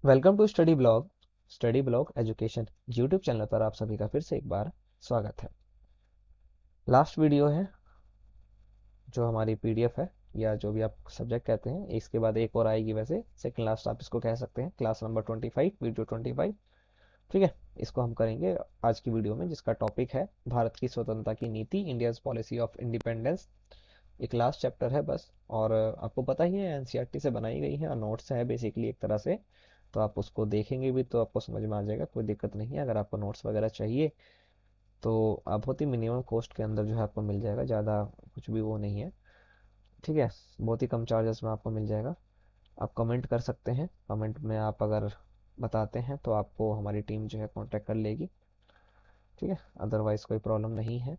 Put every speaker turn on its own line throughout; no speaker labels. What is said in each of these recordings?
Welcome to study blog education YouTube channel पर आप सभी का फिर से एक बार स्वागत है। लास्ट वीडियो है जो हमारी पीडीएफ है या जो भी आप सब्जेक्ट कहते हैं, इसके बाद एक और आएगी। वैसे सेकंड लास्ट आप इसको कह सकते हैं। Class number 25, video 25। ठीक है, इसको हम करेंगे आज की वीडियो में, जिसका टॉपिक है भारत की स्वतंत्रता की नीति, इंडियाज पॉलिसी ऑफ इंडिपेंडेंस। एक लास्ट चैप्टर है बस। और आपको पता ही है एनसीईआरटी से बनाई गई है और नोट्स है बेसिकली एक तरह से। तो आप उसको देखेंगे भी तो आपको समझ में आ जाएगा, कोई दिक्कत नहीं है। अगर आपको नोट्स वगैरह चाहिए तो आप बहुत ही मिनिमम कॉस्ट के अंदर जो है आपको मिल जाएगा, ज़्यादा कुछ भी वो नहीं है। ठीक है, बहुत ही कम चार्जेस में आपको मिल जाएगा। आप कमेंट कर सकते हैं, कमेंट में आप अगर बताते हैं तो आपको हमारी टीम जो है कांटेक्ट कर लेगी। ठीक है, अदरवाइज़ कोई प्रॉब्लम नहीं है।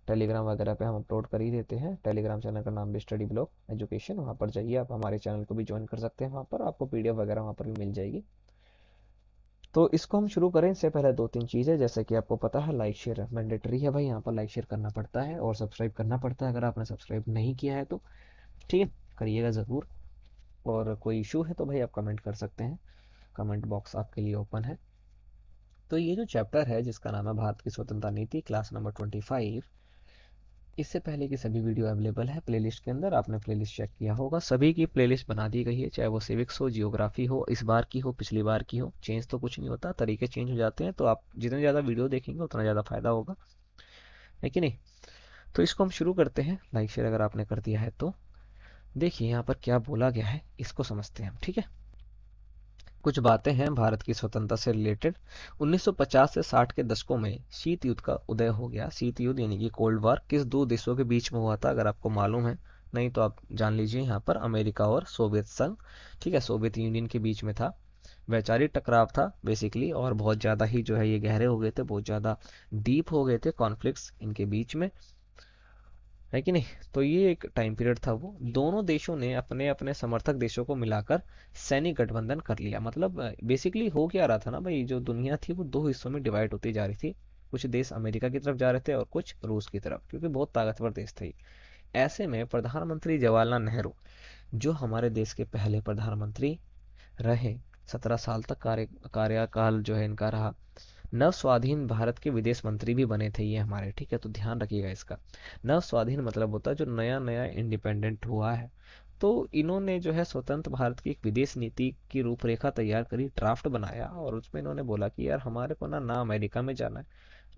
टेलीग्राम वगैरह पे हम अपलोड कर ही देते हैं। टेलीग्राम चैनल का नाम भी स्टडी ब्लॉग एजुकेशन, वहाँ पर जाइए। आप हमारे चैनल को भी ज्वाइन कर सकते हैं, वहाँ पर आपको पीडीएफ वगैरह वहाँ पर भी मिल जाएगी। तो इसको हम शुरू करें इससे पहले दो तीन चीज़ें, जैसे कि आपको पता है लाइक शेयर मैंडेटरी है भाई। यहाँ पर लाइक शेयर करना पड़ता है और सब्सक्राइब करना पड़ता है। अगर आपने सब्सक्राइब नहीं किया है तो ठीक है, करिएगा ज़रूर। और कोई इशू है तो भाई आप कमेंट कर सकते हैं, कमेंट बॉक्स आपके लिए ओपन है। तो ये जो चैप्टर है जिसका नाम है भारत की स्वतंत्रता नीति, क्लास नंबर 25, इससे पहले की सभी वीडियो अवेलेबल है प्लेलिस्ट के अंदर। आपने प्लेलिस्ट चेक किया होगा, सभी की प्लेलिस्ट बना दी गई है, चाहे वो सिविक्स हो, जियोग्राफी हो, इस बार की हो, पिछली बार की हो। चेंज तो कुछ नहीं होता, तरीके चेंज हो जाते हैं। तो आप जितने ज़्यादा वीडियो देखेंगे उतना ज़्यादा फायदा होगा, है कि नहीं। तो इसको हम शुरू करते हैं। लाइक शेयर अगर आपने कर दिया है तो देखिए यहाँ पर क्या बोला गया है, इसको समझते हैं हम। ठीक है, कुछ बातें हैं भारत की स्वतंत्रता से रिलेटेड। 1950 से 60 के दशकों में शीत युद्ध का उदय हो गया। शीत युद्ध यानी कि कोल्ड वॉर किस दो देशों के बीच में हुआ था, अगर आपको मालूम है। नहीं तो आप जान लीजिए, यहाँ पर अमेरिका और सोवियत संघ, ठीक है, सोवियत यूनियन के बीच में था। वैचारिक टकराव था बेसिकली, और बहुत ज़्यादा ही जो है ये गहरे हो गए थे, बहुत ज़्यादा डीप हो गए थे कॉन्फ्लिक्ट्स इनके बीच में, है कि नहीं। तो ये एक टाइम पीरियड था। वो दोनों देशों ने अपने अपने समर्थक देशों को मिलाकर सैनिक गठबंधन कर लिया। मतलब बेसिकली हो क्या रहा था ना भाई, जो दुनिया थी वो दो हिस्सों में डिवाइड होती जा रही थी। कुछ देश अमेरिका की तरफ जा रहे थे और कुछ रूस की तरफ, क्योंकि बहुत ताकतवर देश थे। ऐसे में प्रधानमंत्री जवाहरलाल नेहरू, जो हमारे देश के पहले प्रधानमंत्री रहे, 17 साल तक कार्यकाल जो है इनका रहा। नव स्वाधीन भारत के विदेश मंत्री भी बने थे ये हमारे। ठीक है, तो ध्यान रखिएगा इसका। नव स्वाधीन मतलब होता है जो नया नया इंडिपेंडेंट हुआ है। तो इन्होंने जो है स्वतंत्र भारत की एक विदेश नीति की रूपरेखा तैयार करी, ड्राफ्ट बनाया, और उसमें इन्होंने बोला कि यार हमारे को ना ना अमेरिका में जाना है,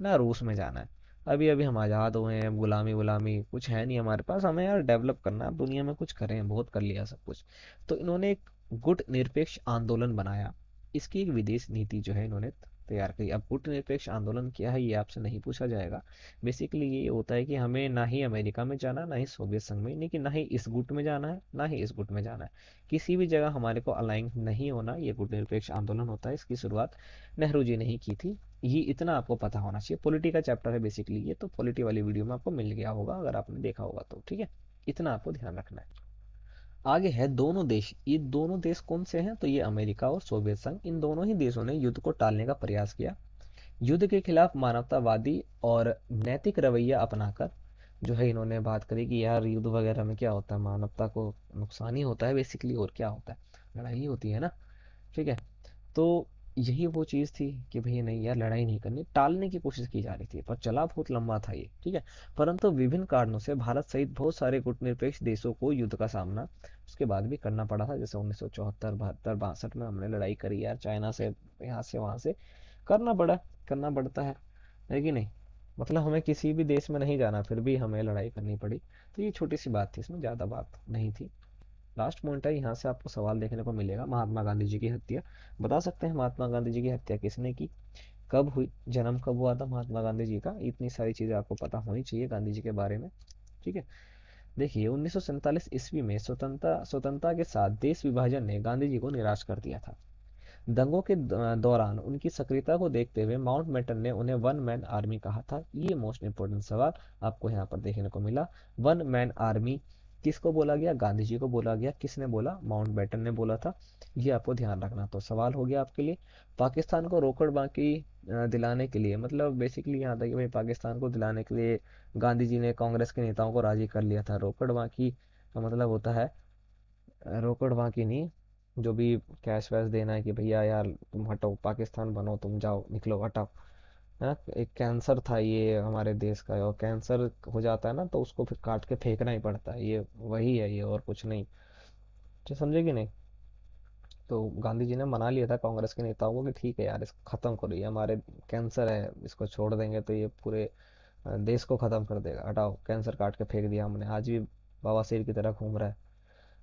ना रूस में जाना है। अभी अभी हम आज़ाद हुए हैं, गुलामी गुलामी कुछ है नहीं हमारे पास, हमें यार डेवलप करना है, दुनिया में कुछ करें, बहुत कर लिया सब कुछ। तो इन्होंने एक गुट निरपेक्ष आंदोलन बनाया। इसकी एक विदेश नीति जो है इन्होंने तैयार करी। अब गुट निरपेक्ष आंदोलन क्या है ये आपसे नहीं पूछा जाएगा। बेसिकली ये होता है कि हमें ना ही अमेरिका में जाना, ना ही सोवियत संघ में, लेकिन ना ही इस गुट में जाना है, ना ही इस गुट में जाना है। किसी भी जगह हमारे को अलाइन नहीं होना, ये गुट निरपेक्ष आंदोलन होता है। इसकी शुरुआत नेहरू जी ने ही की थी। ये इतना आपको पता होना चाहिए। पॉलिटी का चैप्टर है बेसिकली ये, तो पॉलिटी वाली वीडियो में आपको मिल गया होगा अगर आपने देखा होगा तो। ठीक है, इतना आपको ध्यान रखना है। आगे है दोनों देश। ये दोनों देश कौन से हैं, तो ये अमेरिका और सोवियत संघ, इन दोनों ही देशों ने युद्ध को टालने का प्रयास किया। युद्ध के खिलाफ मानवतावादी और नैतिक रवैया अपनाकर जो है इन्होंने बात करी कि यार युद्ध वगैरह में क्या होता है, मानवता को नुकसान ही होता है बेसिकली, और क्या होता है, लड़ाई ही होती है ना। ठीक है, तो यही वो चीज़ थी कि भैया नहीं यार लड़ाई नहीं करनी, टालने की कोशिश की जा रही थी, पर चला बहुत लंबा था ये। ठीक है, परंतु विभिन्न कारणों से भारत सहित बहुत सारे गुटनिरपेक्ष देशों को युद्ध का सामना उसके बाद भी करना पड़ा था। जैसे 1974, 72, 62 में हमने लड़ाई करी यार, चाइना से, यहाँ से वहाँ से करना पड़ा, करना पड़ता है कि नहीं। मतलब हमें किसी भी देश में नहीं जाना, फिर भी हमें लड़ाई करनी पड़ी। तो ये छोटी सी बात थी, इसमें ज़्यादा बात नहीं थी। लास्ट पॉइंट है, यहाँ से आपको सवाल देखने को मिलेगा, महात्मा गांधी जी की हत्या। बता सकते हैं महात्मा गांधी जी की हत्या किसने की, कब हुई, जन्म कब हुआ था महात्मा गांधी जी का, इतनी सारी चीज़ें आपको पता होनी चाहिए गांधी जी के बारे में। ठीक है, देखिए 1947 ईस्वी में स्वतंत्रता के साथ देश विभाजन ने गांधी जी को निराश कर दिया था। दंगों के दौरान उनकी सक्रियता को देखते हुए माउंट बेटन ने उन्हें वन मैन आर्मी कहा था। ये मोस्ट इंपोर्टेंट सवाल आपको यहाँ पर देखने को मिला। वन मैन आर्मी किसको बोला गया, गांधी जी को बोला गया। किसने बोला, माउंट बेटन ने बोला था। ये आपको ध्यान रखना। तो सवाल हो गया आपके लिए, पाकिस्तान को रोकड़ बाकी दिलाने के लिए, मतलब बेसिकली यहाँ तक कि भाई पाकिस्तान को दिलाने के लिए गांधी जी ने कांग्रेस के नेताओं को राजी कर लिया था। रोकड़ बाकी का मतलब होता है, रोकड़ बाकी नहीं, जो भी कैश वैश देना है कि भैया यार तुम हटो, पाकिस्तान बनो, तुम जाओ, निकलो, हटाओ, है ना। एक कैंसर था ये हमारे देश का, और कैंसर हो जाता है ना तो उसको फिर काट के फेंकना ही पड़ता है, ये वही है ये, और कुछ नहीं। तो समझे कि नहीं। तो गांधी जी ने मना लिया था कांग्रेस के नेताओं को कि ठीक है यार, इसको खत्म करो, ये हमारे कैंसर है, इसको छोड़ देंगे तो ये पूरे देश को खत्म कर देगा, हटाओ, कैंसर काट के फेंक दिया हमने, आज भी बवासीर की तरह घूम रहा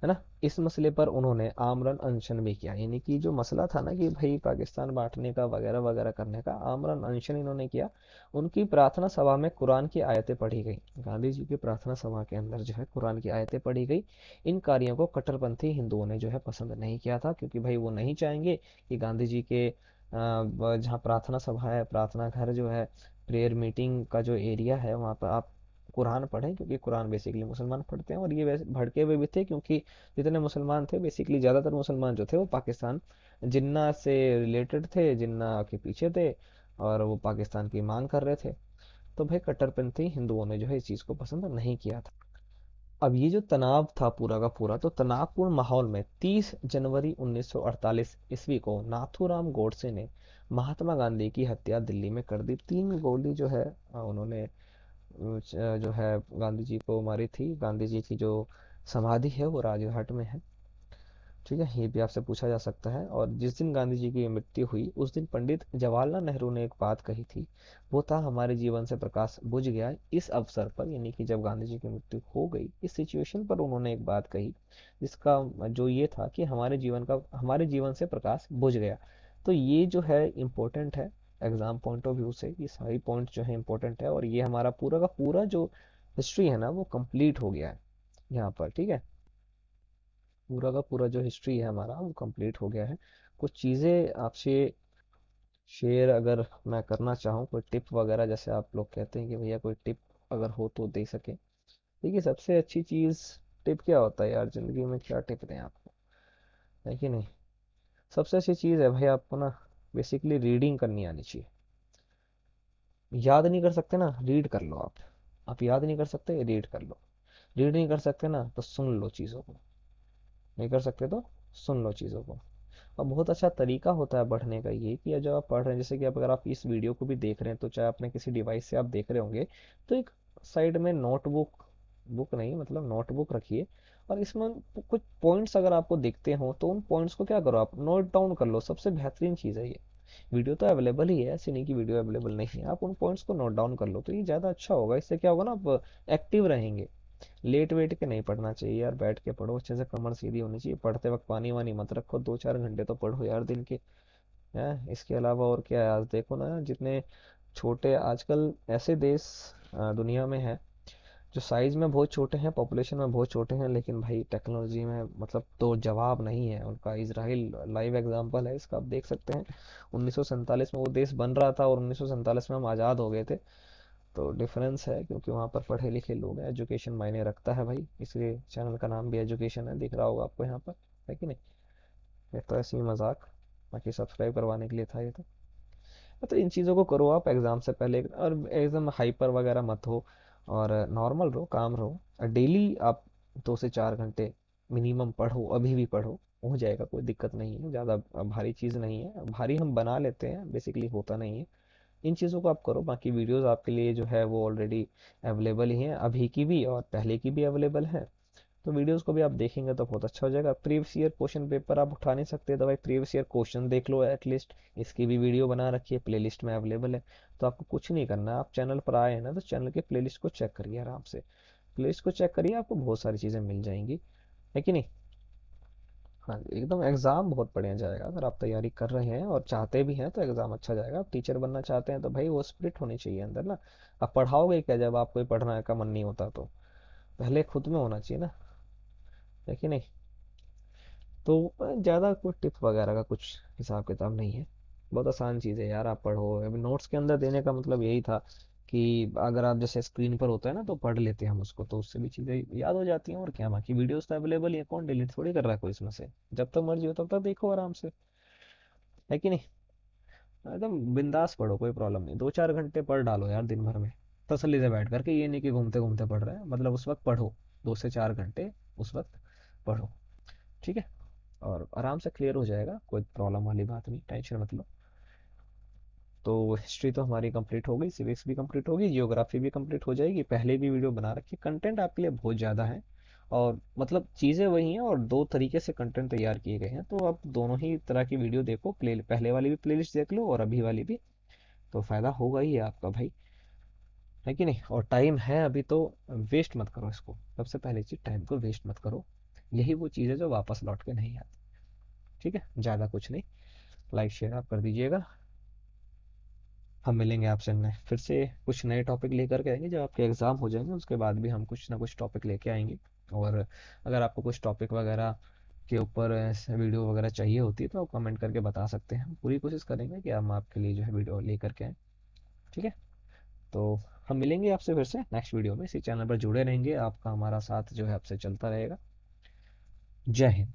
है ना। इस मसले पर उन्होंने आमरण अनशन भी किया, यानी कि जो मसला था ना कि भाई पाकिस्तान बांटने का वगैरह वगैरह करने का, आमरण अनशन इन्होंने किया। उनकी प्रार्थना सभा में कुरान की आयतें पढ़ी गई, गांधी जी की प्रार्थना सभा के अंदर जो है कुरान की आयतें पढ़ी गई। इन कार्यों को कट्टरपंथी हिंदुओं ने जो है पसंद नहीं किया था, क्योंकि भाई वो नहीं चाहेंगे कि गांधी जी के जहाँ प्रार्थना सभा है, प्रार्थना घर जो है, प्रेयर मीटिंग का जो एरिया है, वहाँ पर आप कुरान पढ़ें, क्योंकि कुरान बेसिकली मुसलमान पढ़ते हैं। और ये वैसे भड़के हुए भी थे, क्योंकि जितने मुसलमान थे बेसिकली, ज़्यादातर मुसलमान जो थे वो पाकिस्तान जिन्ना से रिलेटेड थे, जिन्ना के पीछे थे, और वो पाकिस्तान की मांग कर रहे थे। तो भाई कट्टरपंथी हिंदुओं ने जो है इस चीज़ को पसंद नहीं किया था। अब ये जो तनाव था पूरा का पूरा, तो तनावपूर्ण माहौल में 30 जनवरी 1948 ईस्वी को नाथूराम गोडसे ने महात्मा गांधी की हत्या दिल्ली में कर दी। 3 गोली जो है उन्होंने जो है गांधी जी को मारी थी। गांधी जी की जो समाधि है वो राजघाट में है। ठीक है, ये भी आपसे पूछा जा सकता है। और जिस दिन गांधी जी की मृत्यु हुई उस दिन पंडित जवाहरलाल नेहरू ने एक बात कही थी, वो था हमारे जीवन से प्रकाश बुझ गया। इस अवसर पर, यानी कि जब गांधी जी की मृत्यु हो गई, इस सिचुएशन पर उन्होंने एक बात कही, जिसका जो ये था कि हमारे जीवन से प्रकाश बुझ गया। तो ये जो है इम्पोर्टेंट है एग्जाम पॉइंट ऑफ व्यू से, ये सारी पॉइंट जो है इम्पोर्टेंट है। और ये हमारा पूरा का पूरा जो हिस्ट्री है ना वो कंप्लीट हो गया है यहाँ पर। ठीक है, पूरा का पूरा जो हिस्ट्री है हमारा वो कंप्लीट हो गया है। कुछ चीज़ें आपसे शेयर अगर मैं करना चाहूँ, कोई टिप वगैरह, जैसे आप लोग कहते हैं कि भैया कोई टिप अगर हो तो दे सके। देखिए, सबसे अच्छी चीज़, टिप क्या होता है यार ज़िंदगी में, क्या टिप दें आपको, है कि नहीं। सबसे अच्छी चीज़ है भाई आपको ना बेसिकली रीडिंग करनी आनी चाहिए। याद नहीं कर सकते ना, रीड कर लो आप याद नहीं कर सकते, रीड कर लो। रीड नहीं कर सकते ना तो सुन लो चीज़ों को, नहीं कर सकते तो सुन लो चीज़ों को। और बहुत अच्छा तरीका होता है पढ़ने का ये, कि जब आप पढ़ रहे हैं, जैसे कि आप अगर आप इस वीडियो को भी देख रहे हैं, तो चाहे अपने किसी डिवाइस से आप देख रहे होंगे, तो एक साइड में नोटबुक, बुक नहीं मतलब नोटबुक रखिए। और इसमें कुछ पॉइंट्स अगर आपको दिखते हो तो उन पॉइंट्स को क्या करो, आप नोट डाउन कर लो। सबसे बेहतरीन चीज़ है ये। वीडियो तो अवेलेबल ही है, ऐसे नहीं कि वीडियो अवेलेबल नहीं है, आप उन पॉइंट्स को नोट डाउन कर लो तो ये ज़्यादा अच्छा होगा। इससे क्या होगा ना, आप एक्टिव रहेंगे। लेट वेट के नहीं पढ़ना चाहिए यार, बैठ के पढ़ो अच्छे से, कमर सीधी होनी चाहिए। पढ़ते वक्त पानी वानी मत रखो, 2-4 घंटे तो पढ़ो यार दिन के। है इसके अलावा और क्या है, आज देखो ना जितने छोटे आजकल ऐसे देश दुनिया में है जो साइज में बहुत छोटे हैं, पॉपुलेशन में बहुत छोटे हैं, लेकिन भाई टेक्नोलॉजी में मतलब तो जवाब नहीं है उनका। इसराइल लाइव एग्जांपल है इसका, आप देख सकते हैं। 1947 में वो देश बन रहा था और 1947 में हम आज़ाद हो गए थे। तो डिफरेंस है, क्योंकि वहाँ पर पढ़े लिखे लोग हैं, एजुकेशन मायने रखता है भाई। इसलिए चैनल का नाम भी एजुकेशन है, दिख रहा होगा आपको यहाँ पर, है कि नहीं। ये तो ऐसे ही मजाक, बाकी सब्सक्राइब करवाने के लिए था ये तो इन चीज़ों को करो आप एग्ज़ाम से पहले, और एकदम हाइपर वगैरह मत हो, और नॉर्मल रहो, काम रहो। डेली आप 2 से 4 घंटे मिनिमम पढ़ो, अभी भी पढ़ो, हो जाएगा, कोई दिक्कत नहीं है, ज़्यादा भारी चीज़ नहीं है। भारी हम बना लेते हैं, बेसिकली होता नहीं है। इन चीज़ों को आप करो। बाकी वीडियोस आपके लिए जो है वो ऑलरेडी अवेलेबल ही हैं, अभी की भी और पहले की भी अवेलेबल है। तो वीडियोस को भी आप देखेंगे तो बहुत अच्छा हो जाएगा। प्रीवियस ईयर क्वेश्चन पेपर आप उठा नहीं सकते तो भाई प्रीवियस ईयर क्वेश्चन देख लो एटलीस्ट, इसकी भी वीडियो बना रखी है, प्लेलिस्ट में अवेलेबल है। तो आपको कुछ नहीं करना, आप चैनल पर आए हैं ना तो चैनल के प्लेलिस्ट को चेक करिए आराम से। प्लेलिस्ट को चेक करिए, आपको बहुत सारी चीज़ें मिल जाएंगी, है कि नहीं। हाँ, एकदम एग्जाम बहुत बढ़िया जाएगा। अगर आप तैयारी कर रहे हैं और चाहते भी हैं तो एग्जाम अच्छा जाएगा। आप टीचर बनना चाहते हैं तो भाई वो स्पिरिट होनी चाहिए अंदर ना। आप पढ़ाओगे क्या जब आपको पढ़ने का मन नहीं होता, तो पहले खुद में होना चाहिए ना, है कि नहीं। तो ज़्यादा कोई टिप वगैरह का कुछ हिसाब किताब नहीं है, बहुत आसान चीज़ है यार। आप पढ़ो, अभी नोट्स के अंदर देने का मतलब यही था कि अगर आप जैसे स्क्रीन पर होता है ना तो पढ़ लेते हैं हम उसको, तो उससे भी चीज़ें याद हो जाती हैं। और क्या, बाकी वीडियोस तो अवेलेबल ही है, कौन डिलीट थोड़ी कर रहा है कोई इसमें से। जब तक मर्जी हो तब तक देखो आराम से, है कि नहीं। एकदम बिंदास पढ़ो, कोई प्रॉब्लम नहीं, 2-4 घंटे पढ़ डालो यार दिन भर में, तसल्ली से बैठ करके। ये नहीं कि घूमते घूमते पढ़ रहे हैं, मतलब उस वक्त पढ़ो, 2 से 4 घंटे उस वक्त पढ़ो। ठीक है, और आराम से क्लियर हो जाएगा, कोई प्रॉब्लम वाली बात नहीं, टेंशन मत लो। तो हिस्ट्री तो हमारी कंप्लीट हो गई, सिविक्स भी कंप्लीट होगी, जियोग्राफी भी कंप्लीट हो जाएगी। पहले भी वीडियो बना रखी, कंटेंट आपके लिए बहुत ज़्यादा है और मतलब चीज़ें वही हैं और दो तरीके से कंटेंट तैयार किए गए हैं। तो आप दोनों ही तरह की वीडियो देखो, पहले वाली भी प्लेलिस्ट देख लो और अभी वाली भी, तो फ़ायदा होगा ही आपका भाई, है कि नहीं। और टाइम है अभी तो वेस्ट मत करो इसको, सबसे पहली चीज़ टाइम को वेस्ट मत करो। यही वो चीज़ है जो वापस लौट के नहीं आती। ठीक है, ज़्यादा कुछ नहीं, लाइक शेयर आप कर दीजिएगा। हम मिलेंगे आपसे फिर से कुछ नए टॉपिक लेकर के आएंगे। जब आपके एग्ज़ाम हो जाएंगे उसके बाद भी हम कुछ ना कुछ टॉपिक लेके आएंगे। और अगर आपको कुछ टॉपिक वगैरह के ऊपर वीडियो वगैरह चाहिए होती है तो आप कमेंट करके बता सकते हैं, हम पूरी कोशिश करेंगे कि हम आपके लिए जो है वीडियो लेकर के आएँ। ठीक है, तो हम मिलेंगे आपसे फिर से नेक्स्ट वीडियो में। इसी चैनल पर जुड़े रहेंगे, आपका हमारा साथ जो है आपसे चलता रहेगा। जय हिंद।